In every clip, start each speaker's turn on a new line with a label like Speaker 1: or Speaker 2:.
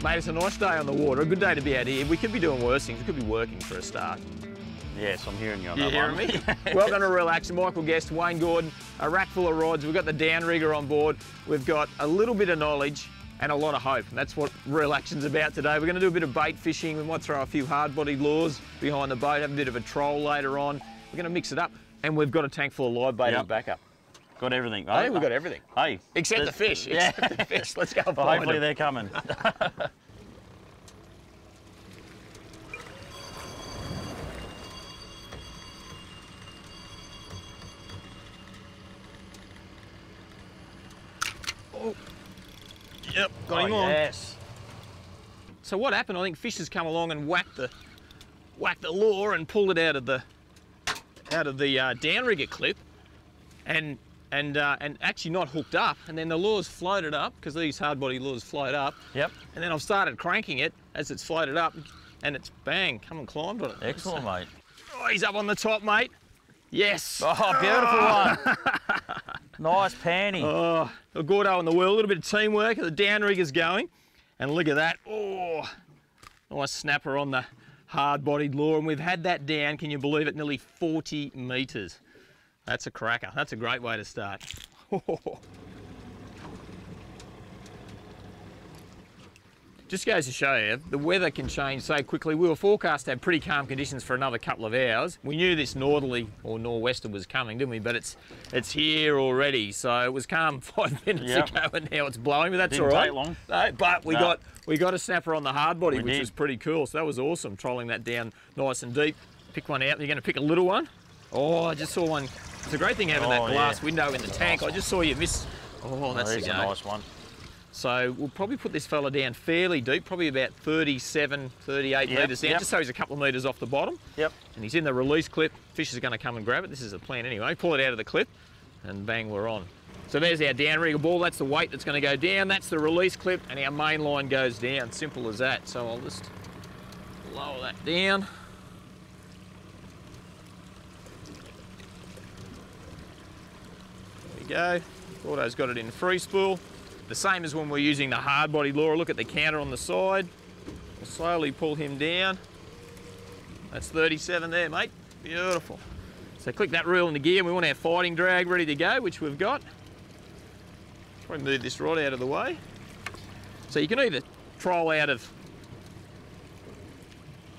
Speaker 1: Mate, it's a nice day on the water, a good day to be out here. We could be doing worse things, we could be working for a start.
Speaker 2: Yes, I'm hearing you on
Speaker 1: that one. You hearing me? Welcome to Relax. Michael Guest, Wayne Gordon, a rack full of rods. We've got the downrigger on board. We've got a little bit of knowledge and a lot of hope. And that's what Real Action's about today. We're going to do a bit of bait fishing. We might throw a few hard-bodied lures behind the boat, have a bit of a troll later on. We're going to mix it up. And we've got a tank full of live bait as backup.
Speaker 2: Got everything.
Speaker 1: Hey, we've got everything.
Speaker 2: Hey.
Speaker 1: Except the fish.
Speaker 2: Yeah.
Speaker 1: Except the fish. Let's go and
Speaker 2: well,
Speaker 1: find
Speaker 2: hopefully
Speaker 1: them.
Speaker 2: they're coming.
Speaker 1: Oh. Yep, got him on.
Speaker 2: Yes.
Speaker 1: So what happened? I think fish has come along and whacked the lure and pulled it out of the downrigger clip, and actually not hooked up. And then the lure's floated up because these hard body lures float up.
Speaker 2: Yep.
Speaker 1: And then I've started cranking it as it's floated up, and it's bang, come and climbed on it.
Speaker 2: Excellent, mate.
Speaker 1: Oh, he's up on the top, mate. Yes.
Speaker 2: Oh, beautiful one. Nice panty.
Speaker 1: Oh, a Gordo in the world. A little bit of teamwork. The downrigger's going. And look at that. Oh, nice snapper on the hard-bodied lure. And we've had that down, can you believe it, nearly 40 metres. That's a cracker. That's a great way to start. Just goes to show you, the weather can change so quickly. We were forecast to have pretty calm conditions for another couple of hours. We knew this northerly or nor'wester was coming, didn't we? But it's here already. So it was calm 5 minutes ago, and now it's blowing. But that's all right.
Speaker 2: Didn't take long.
Speaker 1: No, but we got a snapper on the hard body, which was pretty cool. So that was awesome, trolling that down nice and deep. Pick one out. You're going to pick a little one. Oh, I just saw one. It's a great thing having that glass window in the tank. I just saw you miss. Oh, that's a
Speaker 2: nice one.
Speaker 1: So we'll probably put this fella down fairly deep, probably about 37, 38 metres down, just so he's a couple of metres off the bottom.
Speaker 2: Yep.
Speaker 1: And he's in the release clip. Fish is going to come and grab it. This is the plan anyway. Pull it out of the clip, and bang, we're on. So there's our downrigger ball. That's the weight that's going to go down. That's the release clip, and our main line goes down. Simple as that. So I'll just lower that down. There we go. Gordo's got it in free spool. The same as when we're using the hard body lure. Look at the counter on the side. We'll slowly pull him down. That's 37 there, mate. Beautiful. So click that reel into gear. We want our fighting drag ready to go, which we've got. Probably move this rod out of the way. So you can either troll out of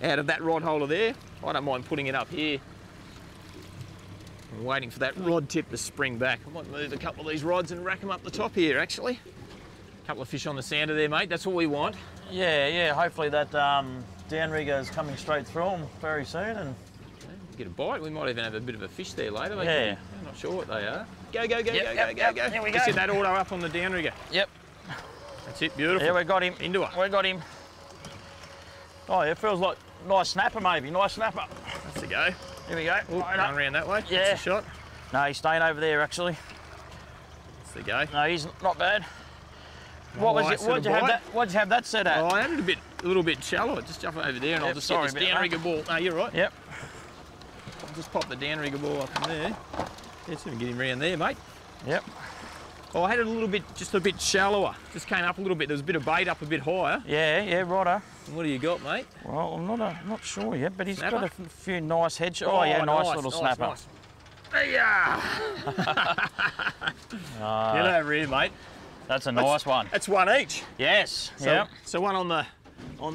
Speaker 1: that rod holder there. I don't mind putting it up here. I'm waiting for that rod tip to spring back. I might move a couple of these rods and rack them up the top here, actually. A couple of fish on the sounder there, mate. That's what we want.
Speaker 2: Yeah. Hopefully that downrigger is coming straight through them very soon. And
Speaker 1: get a bite. We might even have a bit of a fish there later.
Speaker 2: Yeah.
Speaker 1: I'm not sure what they are. Go.
Speaker 2: Here we go.
Speaker 1: Just get that auto up on the downrigger.
Speaker 2: Yep.
Speaker 1: That's it. Beautiful.
Speaker 2: Yeah, we got him.
Speaker 1: Into her.
Speaker 2: We got him. Oh, yeah, it feels like nice snapper maybe. Nice snapper.
Speaker 1: That's the go.
Speaker 2: Here we go.
Speaker 1: Ooh,
Speaker 2: right
Speaker 1: going around that way.
Speaker 2: Yeah.
Speaker 1: That's a shot.
Speaker 2: No, he's staying over there actually.
Speaker 1: That's the go.
Speaker 2: No, he's not bad. What'd you have that set at?
Speaker 1: Oh, I had it a little bit shallow. Just jump over there and I'll just get this downrigger ball. No, you're right.
Speaker 2: Yep.
Speaker 1: I'll just pop the downrigger ball up in there. Let's even get him around there, mate.
Speaker 2: Yep.
Speaker 1: Oh, I had it just a bit shallower. Just came up a little bit. There was a bit of bait up a bit higher.
Speaker 2: Yeah, righto.
Speaker 1: And what do you got, mate?
Speaker 2: Well, I'm not sure yet, but he's
Speaker 1: Snapper?
Speaker 2: got a few nice head shots. Oh, yeah, nice little snapper.
Speaker 1: Nice. Get over here, mate.
Speaker 2: That's a nice one.
Speaker 1: That's one each.
Speaker 2: Yes.
Speaker 1: So,
Speaker 2: Yep.
Speaker 1: So one on the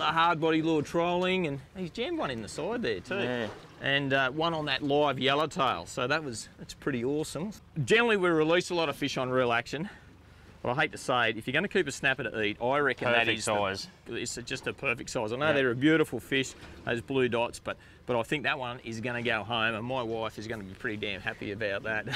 Speaker 1: hard body lure trolling, and he's jammed one in the side there too.
Speaker 2: Yeah.
Speaker 1: And one on that live yellowtail. So that's pretty awesome. Generally we release a lot of fish on reel action. But I hate to say it, if you're going to keep a snapper to eat, I reckon that is
Speaker 2: size.
Speaker 1: It's just a perfect size. I know they're a beautiful fish, those blue dots, but I think that one is going to go home, and my wife is going to be pretty damn happy about that.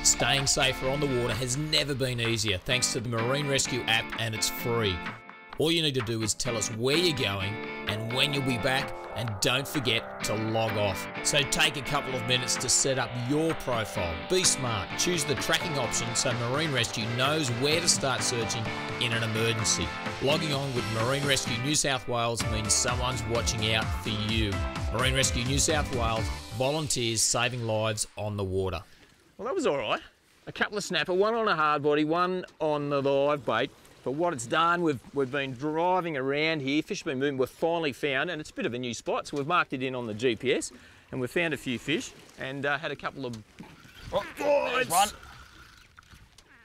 Speaker 1: Staying safer on the water has never been easier thanks to the Marine Rescue app, and it's free. All you need to do is tell us where you're going and when you'll be back, and don't forget to log off. So take a couple of minutes to set up your profile. Be smart, choose the tracking option so Marine Rescue knows where to start searching in an emergency. Logging on with Marine Rescue New South Wales means someone's watching out for you. Marine Rescue New South Wales, volunteers saving lives on the water. Well, that was all right. A couple of snapper, one on a hard body, one on the live bait. But what it's done, we've been driving around here, fish have been moving, we've finally found, and it's a bit of a new spot, so we've marked it in on the GPS, and we've found a few fish, and had a couple of
Speaker 2: There's one.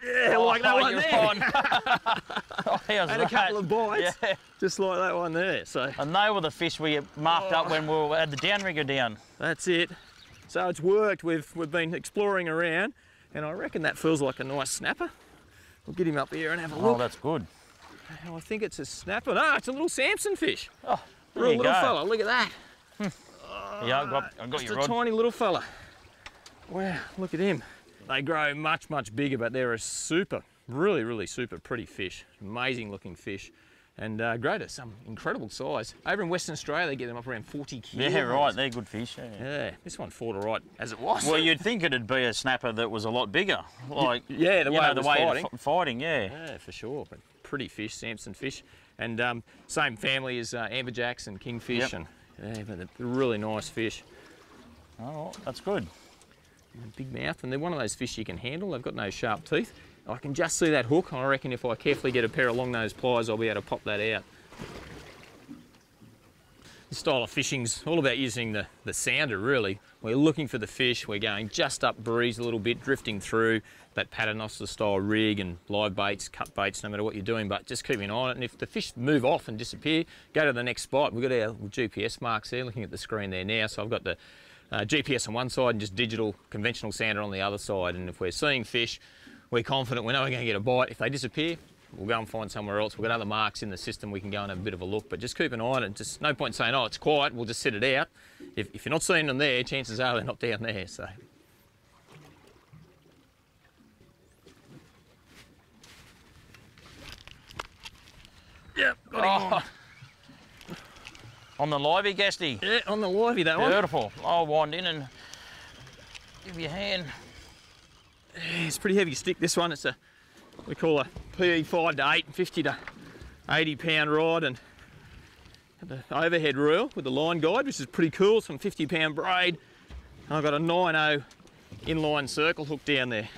Speaker 1: Yeah, like that one there.
Speaker 2: Had
Speaker 1: a couple of bites, just like that one there. So.
Speaker 2: And they were the fish we marked up when we had the downrigger down.
Speaker 1: That's it. So it's worked. We've been exploring around, and I reckon that feels like a nice snapper. We'll get him up here and have a look.
Speaker 2: Oh, that's good.
Speaker 1: I think it's a snapper. No, it's a little Samson fish.
Speaker 2: Oh, there
Speaker 1: little
Speaker 2: you go.
Speaker 1: fella. Look at that.
Speaker 2: Yeah, I got your
Speaker 1: just
Speaker 2: rod.
Speaker 1: a tiny little fella. Wow, look at him. They grow much, much bigger, but they're a super, really, really super pretty fish. Amazing looking fish. And grow to some incredible size. Over in Western Australia, they get them up around 40 kilos.
Speaker 2: Yeah, right, they're good fish.
Speaker 1: Yeah, this one fought all right as it was.
Speaker 2: Well, you'd think it'd be a snapper that was a lot bigger. Like,
Speaker 1: yeah, the way it was fighting.
Speaker 2: Fighting, yeah.
Speaker 1: Yeah, for sure. But pretty fish, Samson fish. And same family as amberjacks and kingfish.
Speaker 2: Yep.
Speaker 1: And yeah, but they're really nice fish.
Speaker 2: Oh, that's good.
Speaker 1: And big mouth, and they're one of those fish you can handle. They've got no sharp teeth. I can just see that hook. I reckon if I carefully get a pair of long nose pliers, I'll be able to pop that out. This style of fishing's all about using the sounder, really. We're looking for the fish, we're going just up breeze a little bit, drifting through that paternoster style rig and live baits, cut baits, no matter what you're doing, but just keep an eye on it. And if the fish move off and disappear, go to the next spot. We've got our GPS marks there, looking at the screen there now. So I've got the GPS on one side and just digital conventional sounder on the other side. And if we're seeing fish, we're confident we know we're going to get a bite. If they disappear, we'll go and find somewhere else. We've got other marks in the system, we can go and have a bit of a look, but just keep an eye on it. Just no point saying, oh, it's quiet, we'll just sit it out. If you're not seeing them there, chances are they're not down there, so. Yep, got him on.
Speaker 2: On the livey, Guesty?
Speaker 1: Yeah, on the livey, that one.
Speaker 2: Beautiful. I'll wind in and give you a hand.
Speaker 1: Yeah, it's a pretty heavy stick, this one. It's we call a PE 5 to 8, 50 to 80 pound rod, and the overhead reel with the line guide, which is pretty cool, some 50 pound braid. And I've got a 9.0 inline circle hook down there.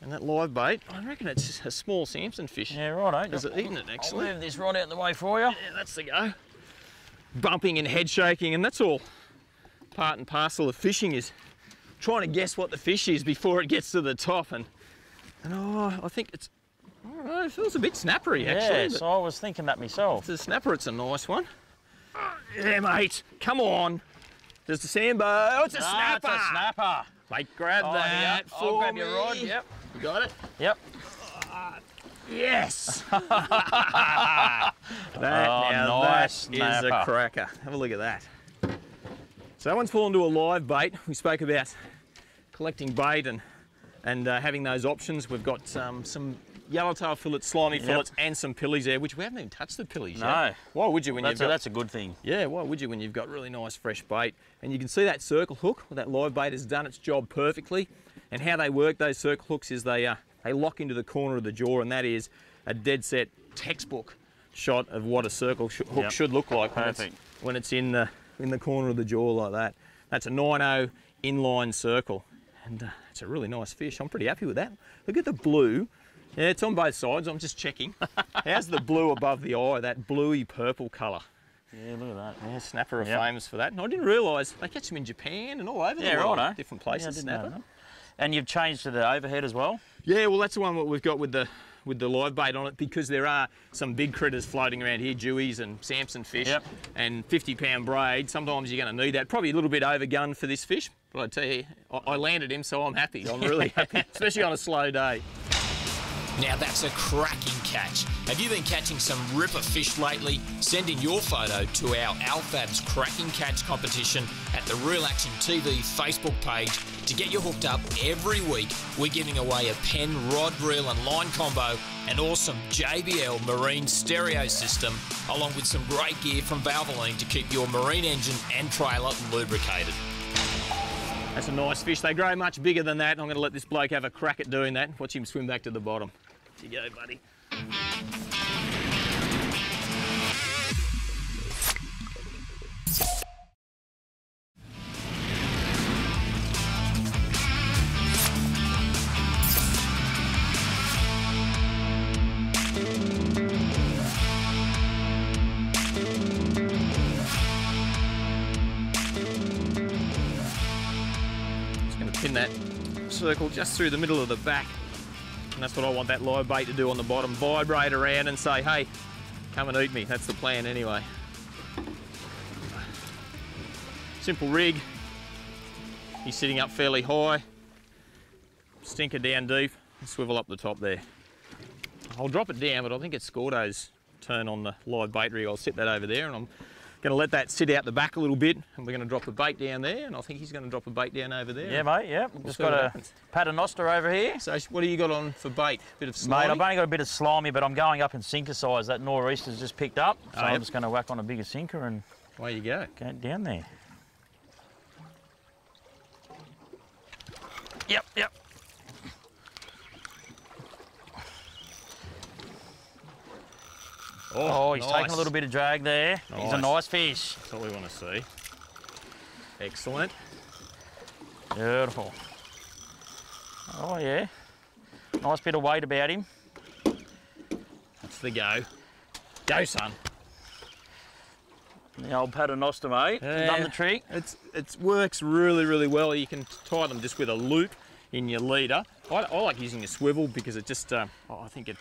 Speaker 1: And that live bait, I reckon it's just a small Samson fish.
Speaker 2: Yeah, right,
Speaker 1: Is it eating it, actually?
Speaker 2: I'll move this rod out the way for you.
Speaker 1: Yeah, that's the go. Bumping and head shaking, and that's all part and parcel of fishing, is trying to guess what the fish is before it gets to the top. And oh, I think it's, I don't know, it feels a bit snappery, actually.
Speaker 2: Yeah, so I was thinking that myself.
Speaker 1: It's a snapper, it's a nice one. Yeah, mate, come on. There's the sambo. Oh, it's a snapper.
Speaker 2: It's a snapper.
Speaker 1: Mate, grab that for
Speaker 2: I'll grab
Speaker 1: me.
Speaker 2: your rod, yep.
Speaker 1: You got it?
Speaker 2: Yep.
Speaker 1: Yes! That
Speaker 2: nice
Speaker 1: is a cracker. Have a look at that. So that one's fallen to a live bait. We spoke about collecting bait and having those options. We've got some yellowtail fillets, slimy fillets, and some pillies there, which we haven't even touched the pillies yet.
Speaker 2: No.
Speaker 1: Why would you when you've got...
Speaker 2: That's a good thing.
Speaker 1: Yeah, why would you when you've got really nice fresh bait? And you can see that circle hook, that live bait has done its job perfectly. And how they work, those circle hooks, is they lock into the corner of the jaw, and that is a dead set textbook shot of what a circle hook should look like when it's in the corner of the jaw like that. That's a 9.0 inline circle, and it's a really nice fish. I'm pretty happy with that. Look at the blue Yeah, it's on both sides. I'm just checking. How's the blue above the eye, that bluey purple colour?
Speaker 2: Yeah, look at that.
Speaker 1: Yeah, snapper are famous for that. And I didn't realise they catch them in Japan and all over the world.
Speaker 2: Right,
Speaker 1: Different places, snapper.
Speaker 2: And you've changed to the overhead as well?
Speaker 1: Yeah, well, that's the one that we've got with the live bait on it, because there are some big critters floating around here, dewies and Samson fish, and 50-pound braid. Sometimes you're going to need that. Probably a little bit overgunned for this fish, but I tell you, I landed him, so I'm happy. I'm really happy, especially on a slow day.
Speaker 3: Now that's a cracking catch. Have you been catching some ripper fish lately? Send in your photo to our Alfab's Cracking Catch competition at the Real Action TV Facebook page. To get you hooked up every week, we're giving away a Penn rod, reel and line combo, an awesome JBL marine stereo system, along with some great gear from Valvoline to keep your marine engine and trailer lubricated.
Speaker 1: That's a nice fish. They grow much bigger than that. I'm going to let this bloke have a crack at doing that. Watch him swim back to the bottom. Here you go, buddy. Pin that circle just through the middle of the back, and that's what I want that live bait to do on the bottom. Vibrate around and say, hey, come and eat me. That's the plan anyway. Simple rig. He's sitting up fairly high. Stinker down deep and swivel up the top there. I'll drop it down, but I think it's Seadoo's turn on the live bait rig. I'll sit that over there, and I'm going to let that sit out the back a little bit, and we're going to drop the bait down there, and I think he's going to drop a bait down over there.
Speaker 2: Yeah, mate, yeah. Just got a paternoster over here.
Speaker 1: So what do you got on for bait? Bit of slimy?
Speaker 2: Mate, I've only got a bit of slimy, but I'm going up in sinker size. That nor'easter's just picked up, so I'm just going to whack on a bigger sinker and
Speaker 1: away you go.
Speaker 2: Go down there. Yep, yep. Oh, he's taking a little bit of drag there. Nice. He's a nice fish.
Speaker 1: That's what we want to see. Excellent.
Speaker 2: Beautiful. Oh, yeah. Nice bit of weight about him.
Speaker 1: That's the go. Go, son.
Speaker 2: The old paternoster, mate.
Speaker 1: Yeah.
Speaker 2: Done the trick.
Speaker 1: It works really, really well. You can tie them just with a loop in your leader. I like using a swivel because it just, I think it,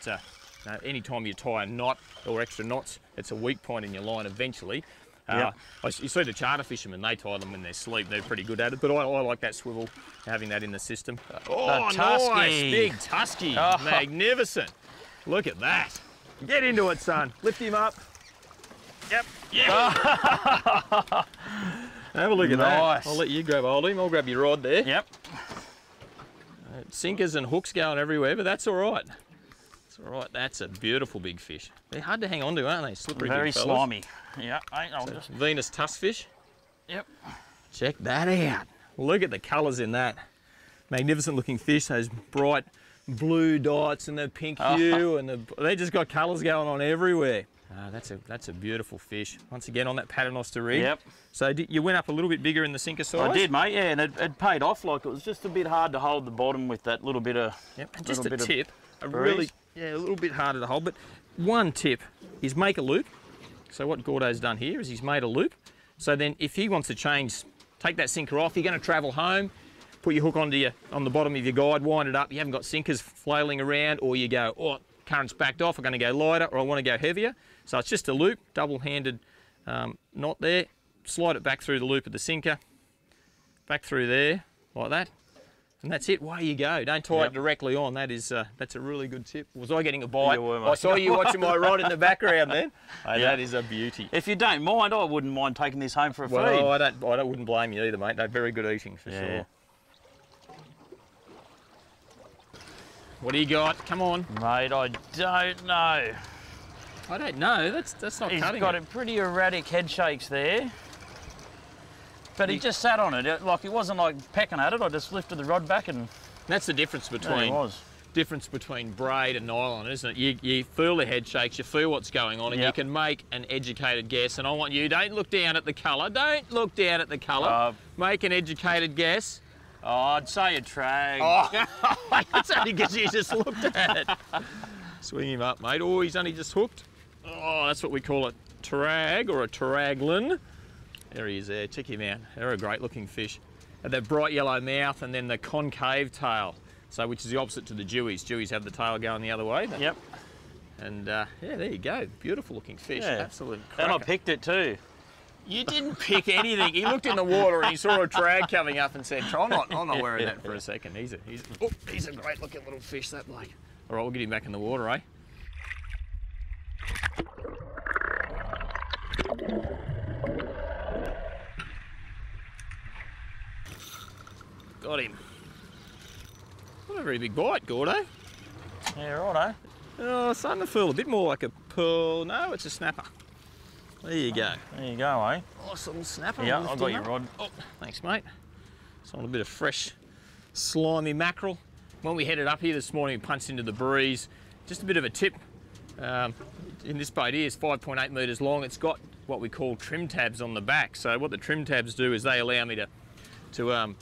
Speaker 1: any time you tie a knot or extra knots, it's a weak point in your line eventually. You see the charter fishermen, they tie them when they're asleep. They're pretty good at it, but I like that swivel, having that in the system. Oh, nice, big tusky, magnificent. Look at that. Get into it, son. Lift him up. Yep. Yeah. Have a look at that. I'll let you grab hold of him. I'll grab your rod there.
Speaker 2: Yep.
Speaker 1: Sinkers and hooks going everywhere, but that's all right. That's all right. That's a beautiful big fish. They're hard to hang on to, aren't they? Slippery
Speaker 2: Very
Speaker 1: big fellas.
Speaker 2: slimy. Yeah.
Speaker 1: Venus tusk fish.
Speaker 2: Yep.
Speaker 1: Check that out. Look at the colours in that. Magnificent looking fish. Those bright blue dots and the pink hue, and they just got colours going on everywhere. That's a beautiful fish. Once again on that paternoster rig.
Speaker 2: Yep.
Speaker 1: So you went up a little bit bigger in the sinker size?
Speaker 2: I did, mate, yeah, and it paid off. Like, it was just a bit hard to hold the bottom with that little bit of...
Speaker 1: Yep, and just a tip. A little bit harder to hold, but one tip is make a loop. So what Gordo's done here is he's made a loop. So then if he wants to change, take that sinker off, you're going to travel home, put your hook on the bottom of your guide, wind it up, you haven't got sinkers flailing around, or you go, oh, current's backed off, I'm going to go lighter, or I want to go heavier. So it's just a loop, double-handed knot there. Slide it back through the loop of the sinker, back through there, like that. And that's it, away you go. Don't tie it directly on. That's a really good tip. Was I getting a bite? I saw you watching my rod in the background then. Hey, that is a beauty.
Speaker 2: If you don't mind, I wouldn't mind taking this home for a feed.
Speaker 1: Well, I wouldn't blame you either, mate. They're very good eating for sure. What do you got? Come on.
Speaker 2: Mate, I don't know.
Speaker 1: I don't know. That's not cutting it.
Speaker 2: He's got pretty erratic head shakes there. But he just sat on it. Like, it wasn't like pecking at it. I just lifted the rod back and...
Speaker 1: That's the difference between braid and nylon, isn't it? You feel the head shakes, you feel what's going on, and you can make an educated guess. And I want you, don't look down at the colour. Don't look down at the colour. Make an educated guess.
Speaker 2: Oh, I'd say a trag.
Speaker 1: Oh, that's only because you just looked at it. Swing him up, mate. Oh, he's only just hooked. Oh, that's what we call a trag or a taraglin. There he is there, check him out. They're a great looking fish. Have that bright yellow mouth and then the concave tail. So which is the opposite to the dewies. Dewies have the tail going the other way.
Speaker 2: Yep.
Speaker 1: And yeah, there you go. Beautiful looking fish,
Speaker 2: Yeah.
Speaker 1: absolute
Speaker 2: And I
Speaker 1: cracker.
Speaker 2: picked it too.
Speaker 1: You didn't pick anything. He looked in the water and he saw a drag coming up and said, I'm not wearing that for a second. He's a great looking little fish, that bloke. All right, we'll get him back in the water, eh? Got him. Not a very big bite, Gordo.
Speaker 2: Yeah, righto.
Speaker 1: Oh, starting to feel a bit more like a pearl. No, it's a snapper. There you go.
Speaker 2: There you go, eh?
Speaker 1: Nice little snapper.
Speaker 2: Yeah, I've got your rod.
Speaker 1: Oh, thanks, mate. It's on a bit of fresh, slimy mackerel. When we headed up here this morning, we punched into the breeze. Just a bit of a tip. In this boat here, it's 5.8 metres long. It's got what we call trim tabs on the back. So what the trim tabs do is they allow me to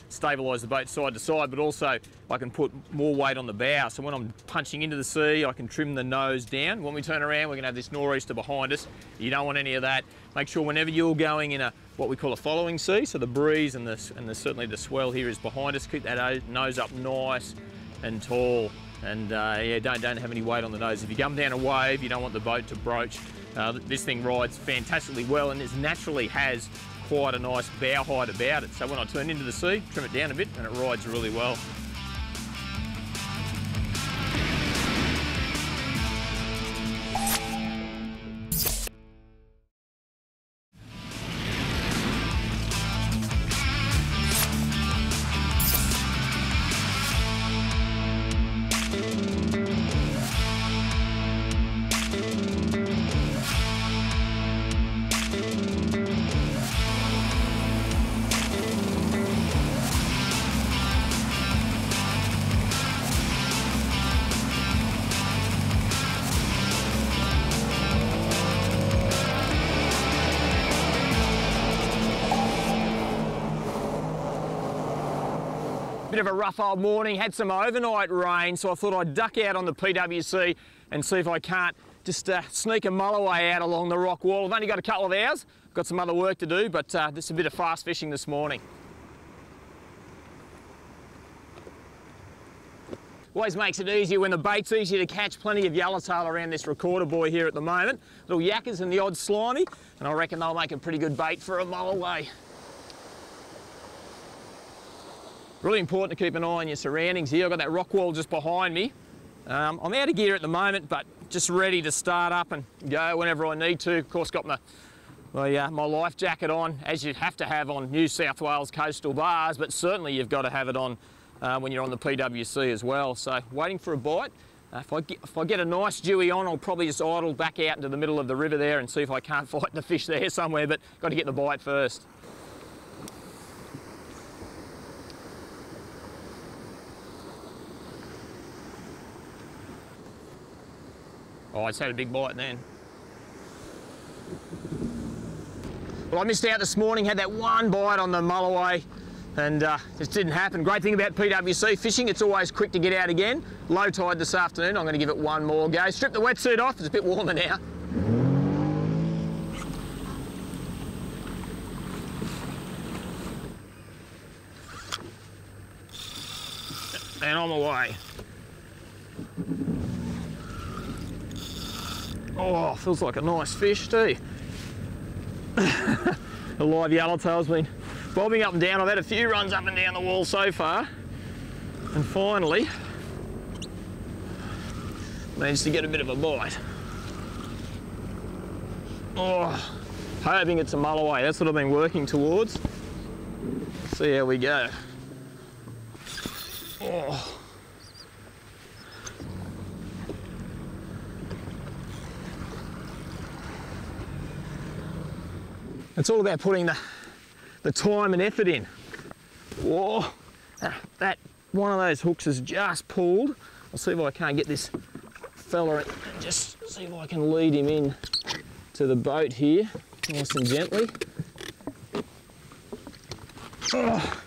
Speaker 1: stabilise the boat side to side, but also I can put more weight on the bow. So when I'm punching into the sea, I can trim the nose down. When we turn around, we're going to have this nor'easter behind us. You don't want any of that. Make sure whenever you're going in what we call a following sea, so the breeze and certainly the swell here is behind us, keep that nose up nice and tall. And yeah, don't have any weight on the nose. If you come down a wave, you don't want the boat to broach. This thing rides fantastically well, and it naturally has quite a nice bow height about it. So when I turn into the sea, trim it down a bit and it rides really well. Bit of a rough old morning, had some overnight rain, so I thought I'd duck out on the PWC and see if I can't just sneak a mulloway out along the rock wall. I've only got a couple of hours, got some other work to do, but this is a bit of fast fishing this morning. Always makes it easier when the bait's easier to catch. Plenty of yellowtail around this recorder buoy here at the moment. Little yakkers and the odd slimy, and I reckon they'll make a pretty good bait for a mulloway. Really important to keep an eye on your surroundings here. I've got that rock wall just behind me. I'm out of gear at the moment, but just ready to start up and go whenever I need to. Of course, got my life jacket on, as you have to have on New South Wales coastal bars, but certainly you've got to have it on when you're on the PWC as well. So waiting for a bite. If I get a nice dewy on, I'll probably just idle back out into the middle of the river there and see if I can't fight the fish there somewhere, but got to get the bite first. Oh, I just had a big bite then. Well, I missed out this morning, had that one bite on the mulloway, and just didn't happen. Great thing about PWC fishing, it's always quick to get out again. Low tide this afternoon, I'm going to give it one more go. Strip the wetsuit off, it's a bit warmer now. And I'm away. Oh, feels like a nice fish too. The live yellowtail's been bobbing up and down. I've had a few runs up and down the wall so far. And finally, managed to get a bit of a bite. Oh, hoping it's a mulloway. That's what I've been working towards. See how we go. Oh. It's all about putting the time and effort in. Whoa, that one of those hooks has just pulled. I'll see if I can't get this fella and just see if I can lead him in to the boat here, nice and gently. Oh,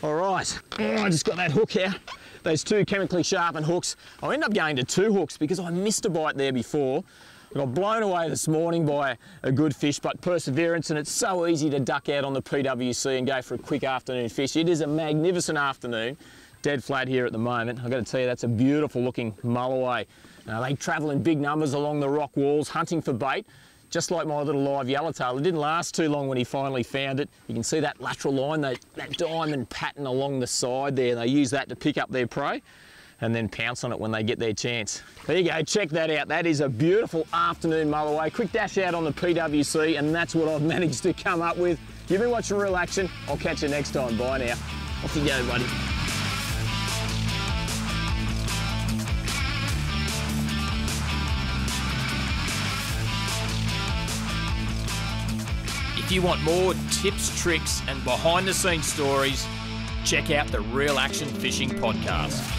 Speaker 1: All right, I just got that hook out. Those two chemically sharpened hooks. I ended up going to 2 hooks because I missed a bite there before. I got blown away this morning by a good fish, but perseverance, and it's so easy to duck out on the PWC and go for a quick afternoon fish. It is a magnificent afternoon, dead flat here at the moment. I've got to tell you, that's a beautiful looking mulloway. They travel in big numbers along the rock walls, hunting for bait, just like my little live yellowtail. It didn't last too long when he finally found it. You can see that lateral line, that diamond pattern along the side there. They use that to pick up their prey and then pounce on it when they get their chance. There you go, check that out. That is a beautiful afternoon mulloway. Quick dash out on the PWC, and that's what I've managed to come up with. You've been watching Real Action. I'll catch you next time. Bye now. Off you go, buddy.
Speaker 3: If you want more tips, tricks, and behind-the-scenes stories, check out the Real Action Fishing Podcast.